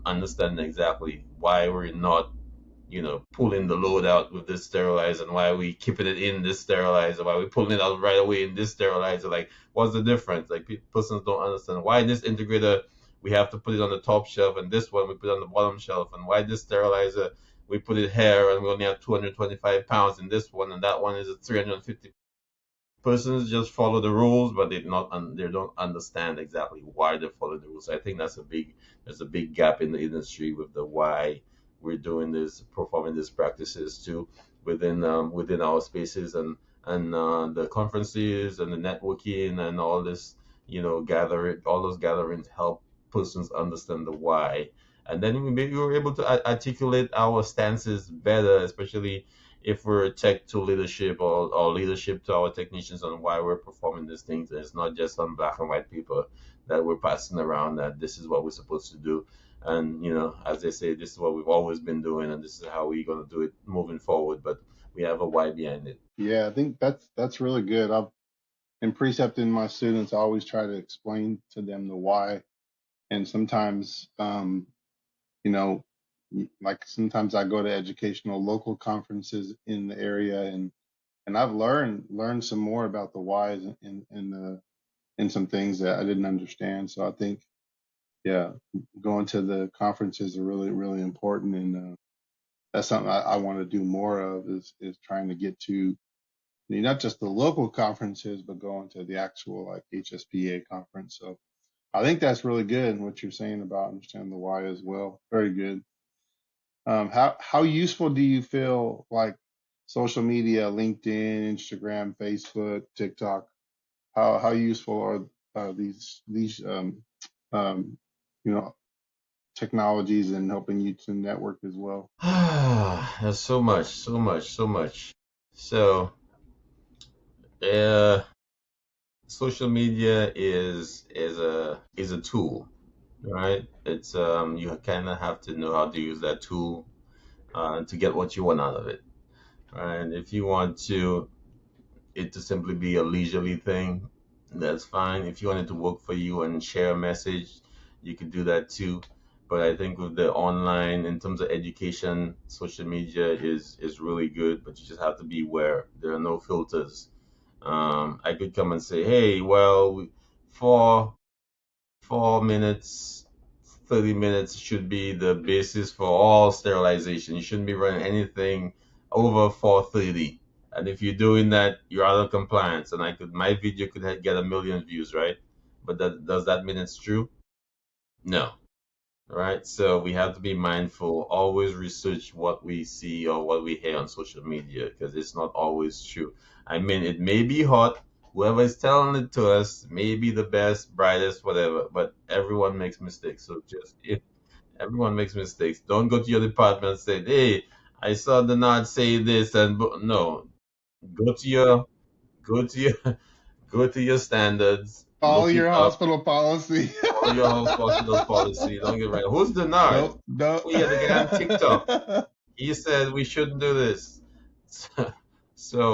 understanding exactly why we're not, pulling the load out with this sterilizer, and why are we keeping it in this sterilizer, why are we pulling it out right away in this sterilizer, like what's the difference? Like persons don't understand why this integrator we have to put it on the top shelf, and this one we put it on the bottom shelf, and why this sterilizer we put it here and we only have 225 pounds in this one, and that one is a 350. Persons just follow the rules, but they don't understand exactly why they follow the rules. I think there's a big gap in the industry with the why we're doing this, performing these practices too within our spaces, and the conferences and the networking and all this, all those gatherings help persons understand the why, and then maybe we're able to articulate our stances better, especially if we're tech to leadership, or leadership to our technicians, on why we're performing these things. And it's not just on black and white paper that we're passing around that this is what we're supposed to do. And, as they say, this is what we've always been doing, and this is how we're going to do it moving forward. But we have a why behind it. Yeah, I think that's really good. I've in precepting my students, I always try to explain to them the why. And sometimes, you know, like sometimes I go to educational local conferences in the area, and I've learned some more about the whys and some things that I didn't understand. So I think, yeah, going to the conferences are really, really important, and that's something I want to do more of, is trying to get to not just the local conferences, but going to the actual like HSPA conference. So I think that's really good, and what you're saying about understanding the why as well. Very good. How useful do you feel like social media, LinkedIn, Instagram, Facebook, TikTok? How useful are these you know technologies in helping you to network as well? There's so much, so much, so much. So, uh, social media is a tool, right? It's you kind of have to know how to use that tool to get what you want out of it, right? And if you want it to simply be a leisurely thing, that's fine. If you want it to work for you and share a message, you could do that too. But I think with the online, in terms of education, social media is really good, but you just have to be aware. There are no filters. I could come and say, hey, well, for 4 minutes, 30 minutes should be the basis for all sterilization. You shouldn't be running anything over 430. And if you're doing that, you're out of compliance. And my video could get a million views, right? But does that mean it's true? No. Right? So we have to be mindful, always research what we see or what we hear on social media, because it's not always true. I mean, it may be hot. Whoever is telling it to us may be the best, brightest, whatever, but everyone makes mistakes. So just if everyone makes mistakes, don't go to your department and say, hey, I saw the nod say this, and no, go to your go to your go to your standards, Follow look it your up, hospital policy. follow your hospital policy. Don't get right. Who's the nerd? Nope, nope. Oh yeah, the guy on TikTok. He said we shouldn't do this. So